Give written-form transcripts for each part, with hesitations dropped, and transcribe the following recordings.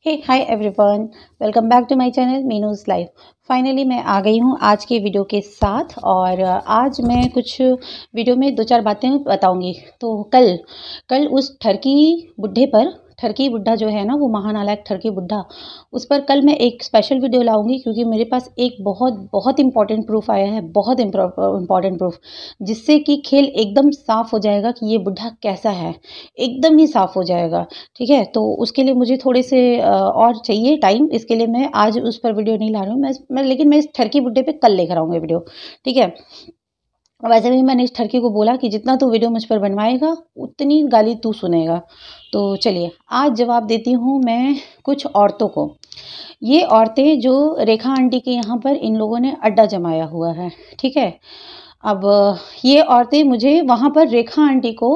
Hey hi everyone, welcome back to my channel Meenu's life. Finally मैं आ गई हूँ आज के वीडियो के साथ और आज मैं कुछ वीडियो में दो चार बातें बताऊंगी। तो कल कल उस ठरकी बुड्ढा जो है ना, वो महानालायक ठरकी बुड्ढा, उस पर कल मैं एक स्पेशल वीडियो लाऊंगी क्योंकि मेरे पास एक बहुत बहुत इंपॉर्टेंट प्रूफ आया है, बहुत इंपॉर्टेंट प्रूफ, जिससे कि खेल एकदम साफ हो जाएगा कि ये बुड्ढा कैसा है। एकदम ही साफ हो जाएगा। ठीक है, तो उसके लिए मुझे थोड़े से और चाहिए टाइम। इसके लिए मैं आज उस पर वीडियो नहीं ला रही हूँ लेकिन मैं इस ठरकी बुड्ढे पे कल लेकर आऊँगी वीडियो। ठीक है, वैसे भी मैंने इस ठरकी को बोला कि जितना तू वीडियो मुझ पर बनवाएगा उतनी गाली तू सुनेगा। तो चलिए आज जवाब देती हूँ मैं कुछ औरतों को। ये औरतें जो रेखा आंटी के यहाँ पर इन लोगों ने अड्डा जमाया हुआ है। ठीक है, अब ये औरतें मुझे वहाँ पर रेखा आंटी को,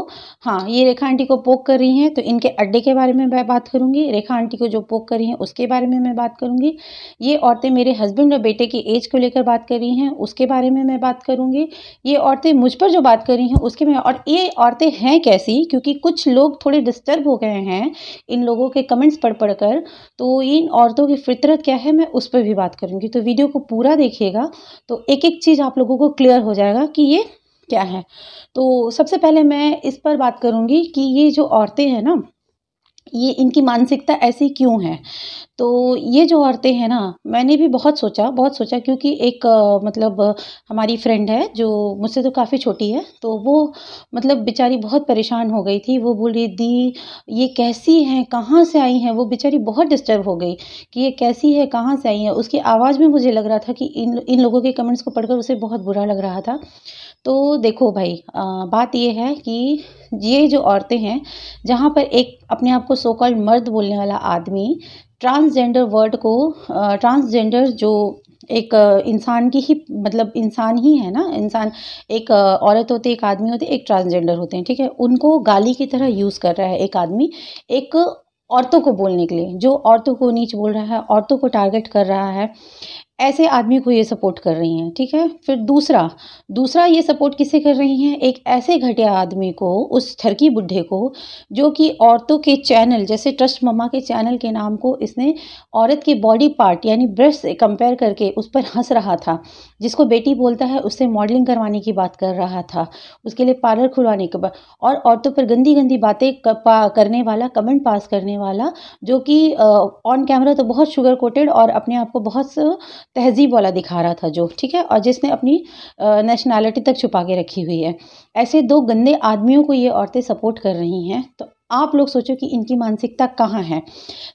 हाँ, ये रेखा आंटी को पोक कर रही हैं तो इनके अड्डे के बारे में मैं बात करूँगी। रेखा आंटी को जो पोक कर रही हैं उसके बारे में मैं बात करूँगी। ये औरतें मेरे हस्बैंड और बेटे की एज को लेकर बात कर रही हैं, उसके बारे में मैं बात करूँगी। ये औरतें मुझ पर जो बात कर रही हैं उसके में, और ये औरतें हैं कैसी, क्योंकि कुछ लोग थोड़े डिस्टर्ब हो गए हैं इन लोगों के कमेंट्स पढ़ पढ़ कर। तो इन औरतों की फितरत क्या है मैं उस पर भी बात करूँगी। तो वीडियो को पूरा देखिएगा तो एक एक चीज़ आप लोगों को क्लियर हो जाएगा कि ये क्या है। तो सबसे पहले मैं इस पर बात करूँगी कि ये जो औरतें हैं ना, ये इनकी मानसिकता ऐसी क्यों है। तो ये जो औरतें हैं ना, मैंने भी बहुत सोचा क्योंकि एक हमारी फ्रेंड है जो मुझसे तो काफ़ी छोटी है, तो वो मतलब बेचारी बहुत परेशान हो गई थी। वो बोल रही, दी ये कैसी हैं, कहाँ से आई हैं। वो बेचारी बहुत डिस्टर्ब हो गई कि ये कैसी है, कहाँ से आई है। उसकी आवाज़ में मुझे लग रहा था कि इन इन लोगों के कमेंट्स को पढ़कर उसे बहुत बुरा लग रहा था। तो देखो भाई, बात ये है कि ये जो औरतें हैं, जहाँ पर एक अपने आप को सो कॉल्ड मर्द बोलने वाला आदमी ट्रांसजेंडर वर्ड को, ट्रांसजेंडर जो एक इंसान की ही, मतलब इंसान ही है ना, इंसान एक औरत होती है, एक आदमी होते हैं, एक ट्रांसजेंडर होते हैं। ठीक है, उनको गाली की तरह यूज़ कर रहा है एक आदमी, एक औरतों को बोलने के लिए, जो औरतों को नीच बोल रहा है, औरतों को टारगेट कर रहा है, ऐसे आदमी को ये सपोर्ट कर रही हैं। ठीक है, फिर दूसरा दूसरा ये सपोर्ट किसे कर रही हैं, एक ऐसे घटिया आदमी को, उस ठरकी बुड्ढे को, जो कि औरतों के चैनल जैसे ट्रस्ट मम्मा के चैनल के नाम को इसने औरत के बॉडी पार्ट यानी ब्रेस्ट से कंपेयर करके उस पर हंस रहा था। जिसको बेटी बोलता है उससे मॉडलिंग करवाने की बात कर रहा था, उसके लिए पार्लर खुलवाने के बाद, और औरतों पर गंदी गंदी बातें करने वाला, कमेंट पास करने वाला, जो कि ऑन कैमरा तो बहुत शुगर कोटेड और अपने आप को बहुत तहज़ीब वाला दिखा रहा था जो, ठीक है, और जिसने अपनी नेशनैलिटी तक छुपा के रखी हुई है। ऐसे 2 गंदे आदमियों को ये औरतें सपोर्ट कर रही हैं। तो आप लोग सोचो कि इनकी मानसिकता कहाँ है।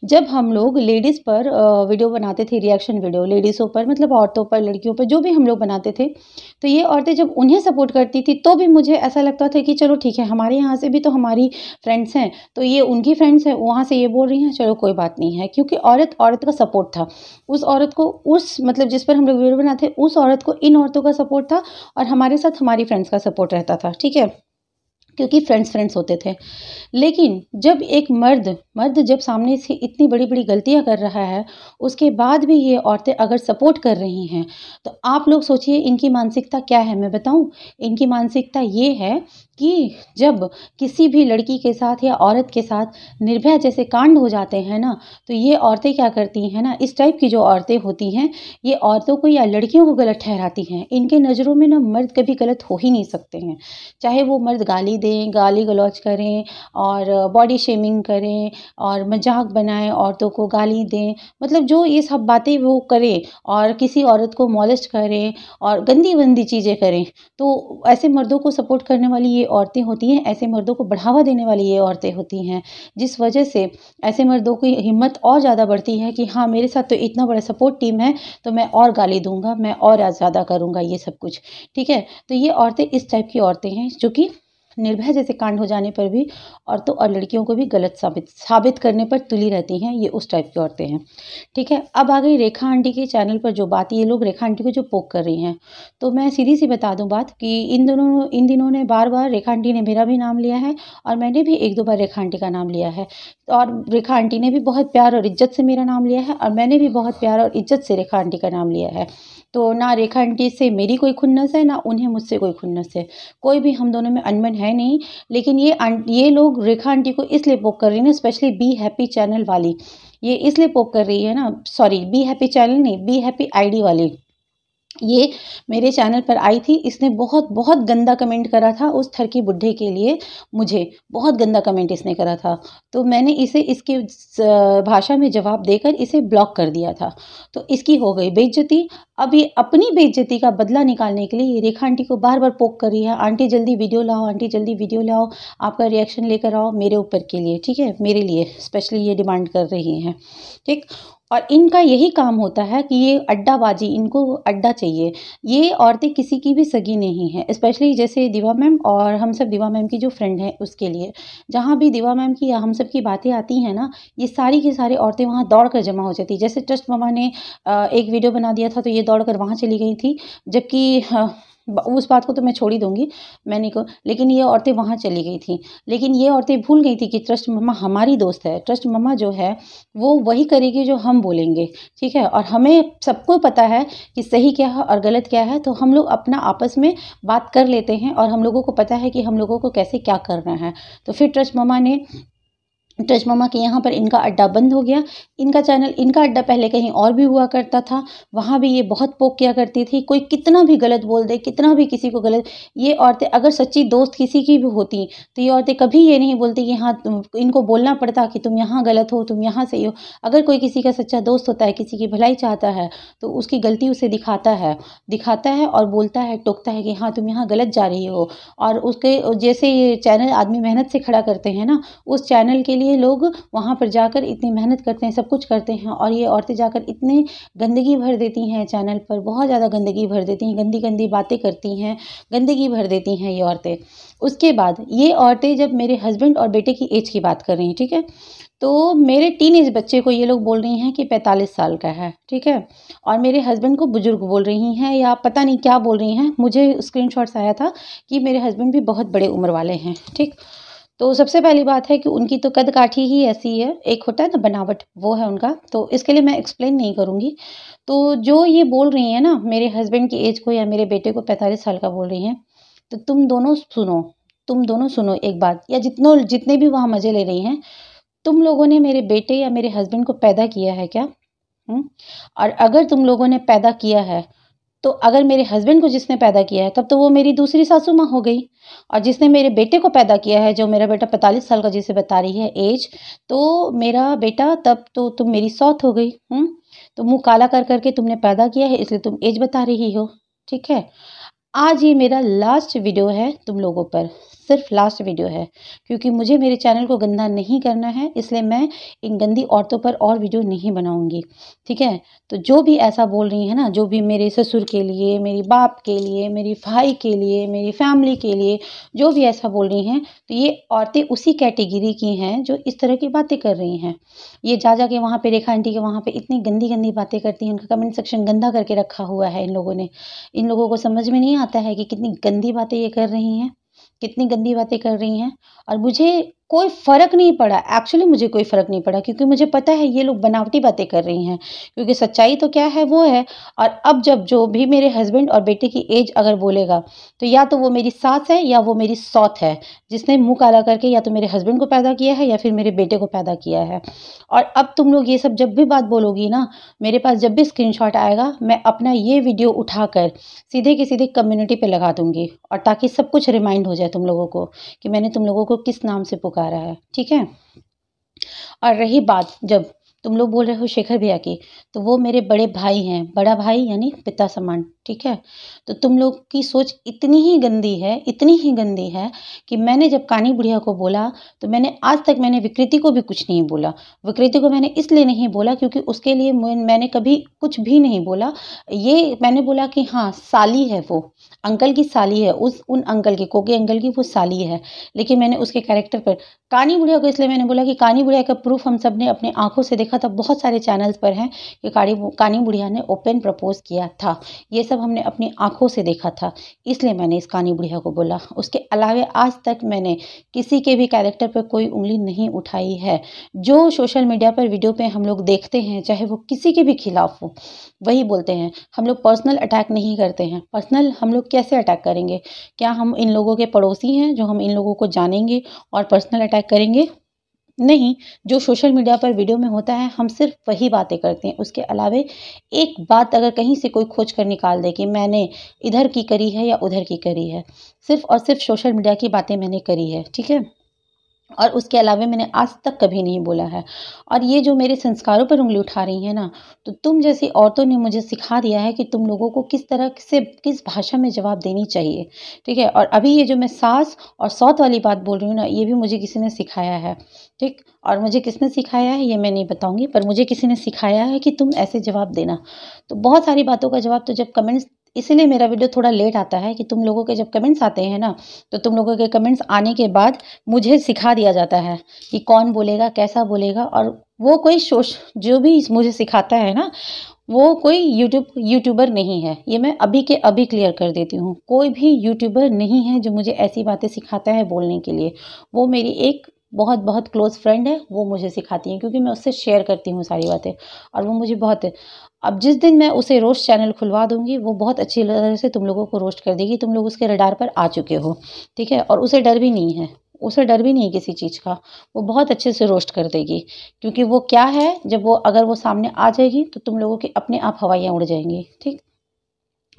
जब हम लोग लेडीज़ पर वीडियो बनाते थे, रिएक्शन वीडियो लेडीज़ों पर, मतलब औरतों पर, लड़कियों पर, जो भी हम लोग बनाते थे, तो ये औरतें जब उन्हें सपोर्ट करती थी तो भी मुझे ऐसा लगता था कि चलो ठीक है, हमारे यहाँ से भी तो हमारी फ्रेंड्स हैं, तो ये उनकी फ्रेंड्स हैं, वहाँ से ये बोल रही हैं, चलो कोई बात नहीं है। क्योंकि औरत औरत का सपोर्ट था। उस औरत को, उस मतलब जिस पर हम लोग वीडियो बनाते थे, उस औरत को इन औरतों का सपोर्ट था और हमारे साथ हमारी फ्रेंड्स का सपोर्ट रहता था। ठीक है, क्योंकि फ्रेंड्स होते थे। लेकिन जब एक मर्द मर्द जब सामने से इतनी बड़ी-बड़ी गलतियाँ कर रहा है, उसके बाद भी ये औरतें अगर सपोर्ट कर रही हैं, तो आप लोग सोचिए इनकी मानसिकता क्या है, मैं बताऊँ? इनकी मानसिकता ये है कि जब किसी भी लड़की के साथ या औरत के साथ निर्भया जैसे कांड हो जाते हैं ना, तो ये औरतें क्या करती हैं ना, इस टाइप की जो औरतें होती हैं, ये औरतों को या लड़कियों को गलत ठहराती हैं। इनके नज़रों में ना मर्द कभी गलत हो ही नहीं सकते हैं। चाहे वो मर्द गाली दें, गाली-गलौच करें और बॉडी शेमिंग करें और मज़ाक बनाएँ, औरतों को गाली दें, मतलब जो ये सब बातें वो करें और किसी औरत को मॉलेस्ट करें और गंदी-वंदी चीज़ें करें, तो ऐसे मर्दों को सपोर्ट करने वाली ये औरतें होती हैं, ऐसे मर्दों को बढ़ावा देने वाली ये औरतें होती हैं। जिस वजह से ऐसे मर्दों की हिम्मत और ज़्यादा बढ़ती है कि हाँ, मेरे साथ तो इतना बड़ा सपोर्ट टीम है, तो मैं और गाली दूँगा, मैं और ज़्यादा करूँगा ये सब कुछ। ठीक है? तो ये औरतें इस टाइप की औरतें हैं जो कि निर्भया जैसे कांड हो जाने पर भी औरतों और लड़कियों को भी गलत साबित करने पर तुली रहती हैं, ये उस टाइप की औरतें हैं। ठीक है, अब आ गई रेखा आंटी के चैनल पर जो बात, ये लोग रेखा आंटी को जो पोक कर रही हैं, तो मैं सीधी-सी बता दूँ बात कि इन दिनों ने बार-बार रेखा आंटी ने मेरा भी नाम लिया है और मैंने भी 1-2 बार रेखा आंटी का नाम लिया है, और रेखा आंटी ने भी बहुत प्यार और इज़्ज़त से मेरा नाम लिया है और मैंने भी बहुत प्यार और इज़्ज़त से रेखा आंटी का नाम लिया है। तो ना रेखा आंटी से मेरी कोई खुन्नस है, ना उन्हें मुझसे कोई खुन्नस है। कोई भी हम दोनों में अनबन है नहीं, लेकिन ये लोग रेखा आंटी को इसलिए पोक कर रही हैं ना, स्पेशली बी हैप्पी चैनल वाली। ये इसलिए पोक कर रही है ना, सॉरी बी हैप्पी चैनल नहीं, बी हैप्पी आईडी वाली, ये मेरे चैनल पर आई थी। इसने बहुत बहुत गंदा कमेंट करा था उस थर की बुड्ढे के लिए, मुझे बहुत गंदा कमेंट इसने करा था। तो मैंने इसे इसकी भाषा में जवाब देकर इसे ब्लॉक कर दिया था। तो इसकी हो गई बेइज्जती। अब ये अपनी बेइज्जती का बदला निकालने के लिए ये रेखा आंटी को बार बार पोक कर रही है, आंटी जल्दी वीडियो लाओ, आंटी जल्दी वीडियो लाओ, आपका रिएक्शन लेकर आओ मेरे ऊपर के लिए, ठीक है, मेरे लिए स्पेशली ये डिमांड कर रही हैं, ठीक। और इनका यही काम होता है कि ये अड्डाबाजी, इनको अड्डा चाहिए। ये औरतें किसी की भी सगी नहीं हैं, स्पेशली जैसे दिवा मैम और हम सब दिवा मैम की जो फ्रेंड हैं उसके लिए। जहाँ भी दिवा मैम की या हम सब की बातें आती हैं ना, ये सारी की सारी औरतें वहाँ दौड़ कर जमा हो जाती। जैसे ट्रस्ट मामा ने एक वीडियो बना दिया था तो ये दौड़ कर वहाँ चली गई थी, जबकि उस बात को तो मैं छोड़ ही दूंगी, मैंने को, लेकिन ये औरतें वहाँ चली गई थी। लेकिन ये औरतें भूल गई थी कि ट्रस्ट मम्मा हमारी दोस्त है, ट्रस्ट मम्मा जो है वो वही करेगी जो हम बोलेंगे, ठीक है। और हमें सबको पता है कि सही क्या है और गलत क्या है, तो हम लोग अपना आपस में बात कर लेते हैं और हम लोगों को पता है कि हम लोगों को कैसे क्या करना है। तो फिर ट्रस्ट मम्मा ने, ट्रस्ट मामा के यहाँ पर इनका अड्डा बंद हो गया। इनका चैनल, इनका अड्डा पहले कहीं और भी हुआ करता था, वहाँ भी ये बहुत पोक किया करती थी। कोई कितना भी गलत बोल दे, कितना भी किसी को गलत, ये औरतें अगर सच्ची दोस्त किसी की भी होती तो ये औरतें कभी ये नहीं बोलती कि हाँ इनको बोलना पड़ता कि तुम यहाँ गलत हो, तुम यहाँ सही हो। अगर कोई किसी का सच्चा दोस्त होता है, किसी की भलाई चाहता है, तो उसकी गलती उसे दिखाता है और बोलता है, टोकता है कि हाँ तुम यहाँ गलत जा रही हो। और उसके जैसे ये चैनल आदमी मेहनत से खड़ा करते हैं ना, उस चैनल के लिए लोग वहाँ पर जाकर इतनी मेहनत करते हैं, सब कुछ करते हैं, और ये औरतें जाकर इतने गंदगी भर देती हैं चैनल पर, बहुत ज़्यादा गंदगी भर देती हैं, गंदी गंदी बातें करती हैं, गंदगी भर देती हैं ये औरतें। उसके बाद ये औरतें जब मेरे हस्बैंड और बेटे की एज की बात कर रही हैं, ठीक है, तो मेरे टीनेज बच्चे को ये लोग बोल रही हैं कि 45 साल का है, ठीक है, और मेरे हस्बैंड को बुजुर्ग बोल रही हैं या पता नहीं क्या बोल रही हैं। मुझे स्क्रीनशॉट्स आया था कि मेरे हस्बैंड भी बहुत बड़े उम्र वाले हैं, ठीक। तो सबसे पहली बात है कि उनकी तो कद-काठी ही ऐसी है, एक होता है ना बनावट, वो है उनका, तो इसके लिए मैं एक्सप्लेन नहीं करूँगी। तो जो ये बोल रही हैं ना मेरे हस्बैंड की एज को या मेरे बेटे को 45 साल का बोल रही हैं, तो तुम दोनों सुनो एक बात, या जितने भी वहाँ मज़े ले रही हैं, तुम लोगों ने मेरे बेटे या मेरे हस्बैंड को पैदा किया है क्या? और अगर तुम लोगों ने पैदा किया है, तो अगर मेरे हस्बैंड को जिसने पैदा किया है, तब तो वो मेरी दूसरी सासू माँ हो गई। और जिसने मेरे बेटे को पैदा किया है, जो मेरा बेटा 45 साल का जिसे बता रही है एज, तो मेरा बेटा तब तो तुम मेरी सौत हो गई। तो मुँह काला कर कर के तुमने पैदा किया है, इसलिए तुम एज बता रही हो, ठीक है। आज ये मेरा लास्ट वीडियो है तुम लोगों पर, सिर्फ लास्ट वीडियो है, क्योंकि मुझे मेरे चैनल को गंदा नहीं करना है, इसलिए मैं इन गंदी औरतों पर और वीडियो नहीं बनाऊंगी, ठीक है। तो जो भी ऐसा बोल रही है ना, जो भी मेरे ससुर के लिए, मेरी बाप के लिए, मेरी भाई के लिए, मेरी फैमिली के लिए जो भी ऐसा बोल रही हैं, तो ये औरतें उसी कैटेगरी की हैं जो इस तरह की बातें कर रही हैं। ये जा के वहाँ पे रेखा आंटी के वहाँ पे इतनी गंदी गंदी बातें करती हैं, उनका कमेंट सेक्शन गंदा करके रखा हुआ है इन लोगों ने। इन लोगों को समझ में नहीं आता है कि कितनी गंदी बातें ये कर रही हैं, कितनी गंदी बातें कर रही हैं। और मुझे कोई फ़र्क नहीं पड़ा, एक्चुअली मुझे कोई फ़र्क नहीं पड़ा, क्योंकि मुझे पता है ये लोग बनावटी बातें कर रही हैं, क्योंकि सच्चाई तो क्या है वो है। और अब जब जो भी मेरे हस्बैंड और बेटे की एज अगर बोलेगा, तो या तो वो मेरी सास है या वो मेरी सौत है, जिसने मुँह काला करके या तो मेरे हस्बैंड को पैदा किया है या फिर मेरे बेटे को पैदा किया है। और अब तुम लोग ये सब जब भी बात बोलोगी ना, मेरे पास जब भी स्क्रीनशॉट आएगा, मैं अपना ये वीडियो उठाकर सीधे के सीधे कम्युनिटी पे लगा दूँगी, और ताकि सब कुछ रिमाइंड हो जाए तुम लोगों को कि मैंने तुम लोगों को किस नाम से पुकारा है, ठीक है। और रही बात, जब तुम लोग बोल रहे हो शेखर भैया की, तो वो मेरे बड़े भाई हैं, बड़ा भाई यानी पिता समान, ठीक है। तो तुम लोग की सोच इतनी ही गंदी है, इतनी ही गंदी है कि मैंने जब कानी बुढ़िया को बोला, तो मैंने आज तक मैंने विकृति को भी कुछ नहीं बोला। विकृति को मैंने इसलिए नहीं बोला क्योंकि उसके लिए मैंने कभी कुछ भी नहीं बोला। ये मैंने बोला कि हाँ साली है, वो अंकल की साली है, उन अंकल की, कोके अंकल की वो साली है। लेकिन मैंने उसके कैरेक्टर पर कानी बुढ़िया को इसलिए मैंने बोला कि कानी बुढ़िया का प्रूफ हम सब ने अपनी आंखों से देखा था, बहुत सारे चैनल्स पर हैं कि कानी बुढ़िया ने ओपन प्रपोज किया था, ये सब हमने अपनी आंखों से देखा था, इसलिए मैंने इस कानी बुढ़िया को बोला। उसके अलावा आज तक मैंने किसी के भी कैरेक्टर पर कोई उंगली नहीं उठाई है। जो सोशल मीडिया पर वीडियो पे हम लोग देखते हैं, चाहे वो किसी के भी खिलाफ हो, वही बोलते हैं। हम लोग पर्सनल अटैक नहीं करते हैं। पर्सनल हम लोग कैसे अटैक करेंगे? क्या हम इन लोगों के पड़ोसी हैं जो हम इन लोगों को जानेंगे और पर्सनल अटैक करेंगे? नहीं, जो सोशल मीडिया पर वीडियो में होता है हम सिर्फ वही बातें करते हैं। उसके अलावे एक बात अगर कहीं से कोई खोज कर निकाल दे कि मैंने इधर की करी है या उधर की करी है, सिर्फ और सिर्फ सोशल मीडिया की बातें मैंने करी है, ठीक है? और उसके अलावा मैंने आज तक कभी नहीं बोला है। और ये जो मेरे संस्कारों पर उँगली उठा रही हैं ना, तो तुम जैसी औरतों ने मुझे सिखा दिया है कि तुम लोगों को किस तरह से किस भाषा में जवाब देनी चाहिए, ठीक है? और अभी ये जो मैं सास और सौत वाली बात बोल रही हूँ ना, ये भी मुझे किसी ने सिखाया है, ठीक? और मुझे किसने सिखाया है ये मैं नहीं बताऊँगी, पर मुझे किसी ने सिखाया है कि तुम ऐसे जवाब देना। तो बहुत सारी बातों का जवाब तो जब कमेंट्स, इसीलिए मेरा वीडियो थोड़ा लेट आता है कि तुम लोगों के जब कमेंट्स आते हैं ना, तो तुम लोगों के कमेंट्स आने के बाद मुझे सिखा दिया जाता है कि कौन बोलेगा, कैसा बोलेगा। और वो कोई जो भी मुझे सिखाता है ना, वो कोई यूट्यूबर नहीं है। ये मैं अभी के अभी क्लियर कर देती हूँ। कोई भी यूट्यूबर नहीं है जो मुझे ऐसी बातें सिखाता है बोलने के लिए। वो मेरी एक बहुत बहुत क्लोज़ फ्रेंड है, वो मुझे सिखाती है, क्योंकि मैं उससे शेयर करती हूँ सारी बातें और वो मुझे बहुत। अब जिस दिन मैं उसे रोस्ट चैनल खुलवा दूँगी, वो बहुत अच्छी तरह से तुम लोगों को रोस्ट कर देगी। तुम लोग उसके रडार पर आ चुके हो, ठीक है? और उसे डर भी नहीं है। उसे डर भी नहीं है किसी चीज़ का। वो बहुत अच्छे से रोस्ट कर देगी, क्योंकि वो क्या है, जब वो अगर वो सामने आ जाएगी तो तुम लोगों की अपने आप हवाइयाँ उड़ जाएँगी, ठीक?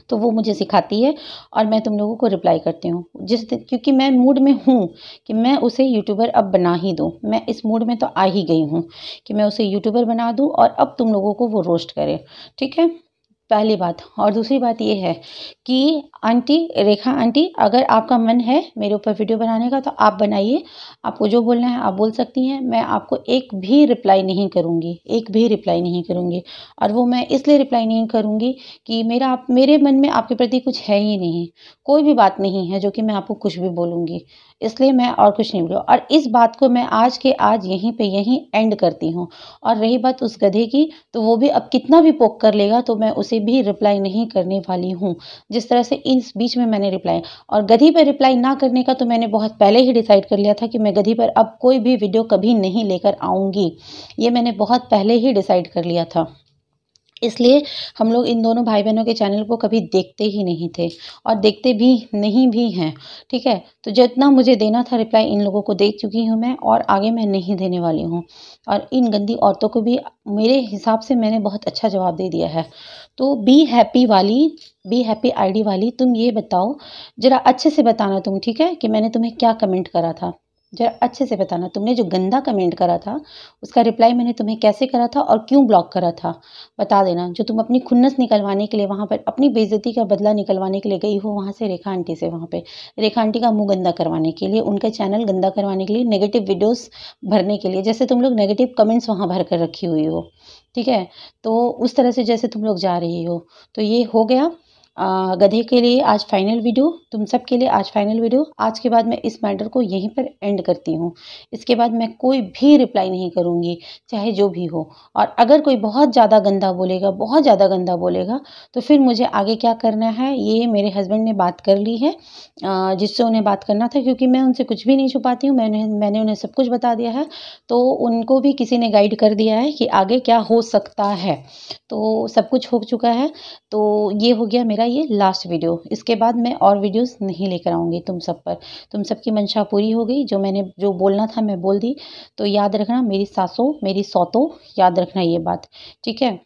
तो वो मुझे सिखाती है और मैं तुम लोगों को रिप्लाई करती हूँ। जिस दिन, क्योंकि मैं मूड में हूँ कि मैं उसे यूट्यूबर अब बना ही दूँ। मैं इस मूड में तो आ ही गई हूँ कि मैं उसे यूट्यूबर बना दूँ और अब तुम लोगों को वो रोस्ट करे, ठीक है? पहली बात। और दूसरी बात ये है कि आंटी, रेखा आंटी, अगर आपका मन है मेरे ऊपर वीडियो बनाने का तो आप बनाइए। आपको जो बोलना है आप बोल सकती हैं। मैं आपको एक भी रिप्लाई नहीं करूँगी, एक भी रिप्लाई नहीं करूँगी। और वो मैं इसलिए रिप्लाई नहीं करूँगी कि मेरे मन में आपके प्रति कुछ है ही नहीं। कोई भी बात नहीं है जो कि मैं आपको कुछ भी बोलूँगी। इसलिए मैं और कुछ नहीं बोलूँ और इस बात को मैं आज के आज यहीं पे यहीं एंड करती हूँ। और रही बात उस गधे की, तो वो भी अब कितना भी पोक कर लेगा तो मैं उसे भी रिप्लाई नहीं करने वाली हूँ। जिस तरह से इस बीच में मैंने रिप्लाई, और गधी पे रिप्लाई ना करने का तो मैंने बहुत पहले ही डिसाइड कर लिया था कि मैं गधी पर अब कोई भी वीडियो कभी नहीं लेकर आऊँगी। ये मैंने बहुत पहले ही डिसाइड कर लिया था। इसलिए हम लोग इन दोनों भाई-बहनों के चैनल को कभी देखते ही नहीं थे और देखते भी नहीं भी हैं, ठीक है? तो जितना मुझे देना था रिप्लाई इन लोगों को दे चुकी हूँ मैं और आगे मैं नहीं देने वाली हूँ। और इन गंदी औरतों को भी मेरे हिसाब से मैंने बहुत अच्छा जवाब दे दिया है। तो बी हैप्पी आईडी वाली तुम ये बताओ, ज़रा अच्छे से बताना तुम, ठीक है? कि मैंने तुम्हें क्या कमेंट करा था? ज़रा अच्छे से बताना। तुमने जो गंदा कमेंट करा था, उसका रिप्लाई मैंने तुम्हें कैसे करा था और क्यों ब्लॉक करा था? बता देना। जो तुम अपनी खुन्नस निकलवाने के लिए वहाँ पर अपनी बेइज़्ज़ती का बदला निकलवाने के लिए गई हो वहाँ से रेखा आंटी से, वहाँ पे रेखा आंटी का मुँह गंदा करवाने के लिए, उनका चैनल गंदा करवाने के लिए, नेगेटिव वीडियोज़ भरने के लिए, जैसे तुम लोग नेगेटिव कमेंट्स वहाँ भर कर रखी हुई हो, ठीक है? तो उस तरह से जैसे तुम लोग जा रही हो। तो ये हो गया गधे के लिए आज फाइनल वीडियो, तुम सब के लिए आज फाइनल वीडियो। आज के बाद मैं इस मैटर को यहीं पर एंड करती हूँ। इसके बाद मैं कोई भी रिप्लाई नहीं करूँगी, चाहे जो भी हो। और अगर कोई बहुत ज़्यादा गंदा बोलेगा, बहुत ज़्यादा गंदा बोलेगा, तो फिर मुझे आगे क्या करना है ये मेरे हस्बैंड ने बात कर ली है, जिससे उन्हें बात करना था, क्योंकि मैं उनसे कुछ भी नहीं छुपाती हूँ। मैंने उन्हें सब कुछ बता दिया है। तो उनको भी किसी ने गाइड कर दिया है कि आगे क्या हो सकता है। तो सब कुछ हो चुका है। तो ये हो गया मेरा ये लास्ट वीडियो। इसके बाद मैं और वीडियोस नहीं लेकर आऊँगी तुम सब पर। तुम सबकी मंशा पूरी हो गई, जो मैंने जो बोलना था मैं बोल दी। तो याद रखना मेरी सासों, मेरी सौतों, याद रखना ये बात, ठीक है?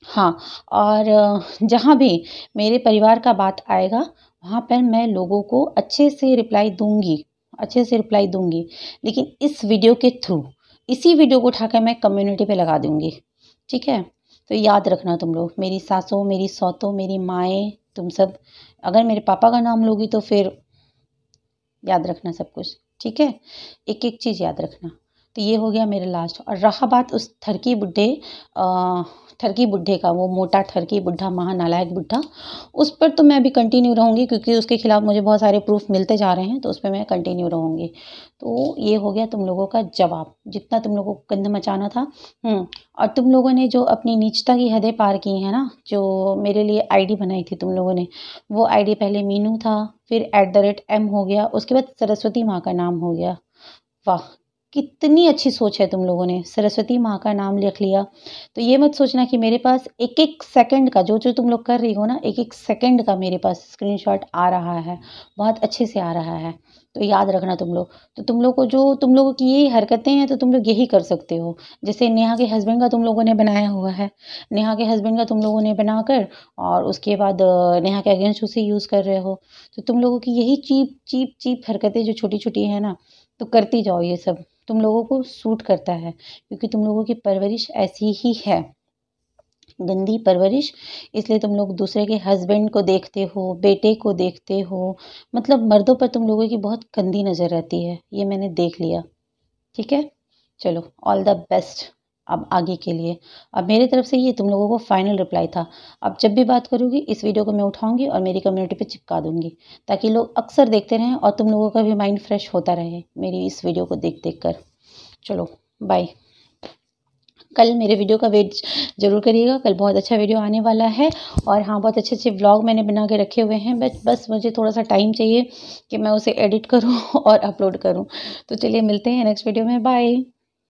हाँ, और जहाँ भी मेरे परिवार का बात आएगा, वहाँ पर मैं लोगों को अच्छे से रिप्लाई दूँगी, अच्छे से रिप्लाई दूँगी। लेकिन इस वीडियो के थ्रू, इसी वीडियो को उठाकर मैं कम्युनिटी पे लगा दूँगी, ठीक है? तो याद रखना तुम लोग, मेरी सासों, मेरी सौतों, मेरी माएँ, तुम सब। अगर मेरे पापा का नाम लोगी तो फिर याद रखना सब कुछ, ठीक है? एक-एक चीज़ याद रखना। तो ये हो गया मेरा लास्ट। और रहा बात उस ठरकी बुड्ढे का, वो मोटा ठरकी बुड्ढा, महानालायक बुड्ढा, उस पर तो मैं अभी कंटिन्यू रहूँगी, क्योंकि उसके खिलाफ मुझे बहुत सारे प्रूफ़ मिलते जा रहे हैं, तो उस पे मैं कंटिन्यू रहूँगी। तो ये हो गया तुम लोगों का जवाब, जितना तुम लोगों को गंद मचाना था। और तुम लोगों ने जो अपनी नीचता की हदें पार की हैं ना, जो मेरे लिए आईडी बनाई थी तुम लोगों ने, वो आईडी पहले मीनू था, फिर @M हो गया, उसके बाद सरस्वती माँ का नाम हो गया। वाह! कितनी अच्छी सोच है तुम लोगों ने, सरस्वती माँ का नाम लिख लिया। तो ये मत सोचना कि मेरे पास एक एक सेकंड का जो तुम लोग कर रही हो ना, एक एक सेकंड का मेरे पास स्क्रीनशॉट आ रहा है, बहुत अच्छे से आ रहा है। तो याद रखना तुम लोग। तो तुम लोग को जो तुम लोगों की ये हरकतें हैं तो तुम लोग यही कर सकते हो। जैसे नेहा के हस्बैंड का तुम लोगों ने बनाया हुआ है, नेहा के हस्बैंड का तुम लोगों ने बनाकर और उसके बाद नेहा के अगेंस्ट उसे यूज़ कर रहे हो। तो तुम लोगों की यही चीप चीप चीप हरकतें जो छोटी छोटी है ना, तो करती जाओ। ये सब तुम लोगों को सूट करता है क्योंकि तुम लोगों की परवरिश ऐसी ही है, गंदी परवरिश। इसलिए तुम लोग दूसरे के हस्बैंड को देखते हो, बेटे को देखते हो, मतलब मर्दों पर तुम लोगों की बहुत गंदी नज़र रहती है, ये मैंने देख लिया। ठीक है, चलो ऑल द बेस्ट अब आगे के लिए। अब मेरी तरफ से ये तुम लोगों को फाइनल रिप्लाई था। अब जब भी बात करूँगी इस वीडियो को मैं उठाऊंगी और मेरी कम्युनिटी पे चिपका दूंगी, ताकि लोग अक्सर देखते रहें और तुम लोगों का भी माइंड फ्रेश होता रहे मेरी इस वीडियो को देख देख कर। चलो बाय। कल मेरे वीडियो का वेट ज़रूर करिएगा, कल बहुत अच्छा वीडियो आने वाला है। और हाँ, बहुत अच्छे अच्छे व्लॉग मैंने बना के रखे हुए हैं, बस मुझे थोड़ा सा टाइम चाहिए कि मैं उसे एडिट करूँ और अपलोड करूँ। तो चलिए मिलते हैं नेक्स्ट वीडियो में, बाय।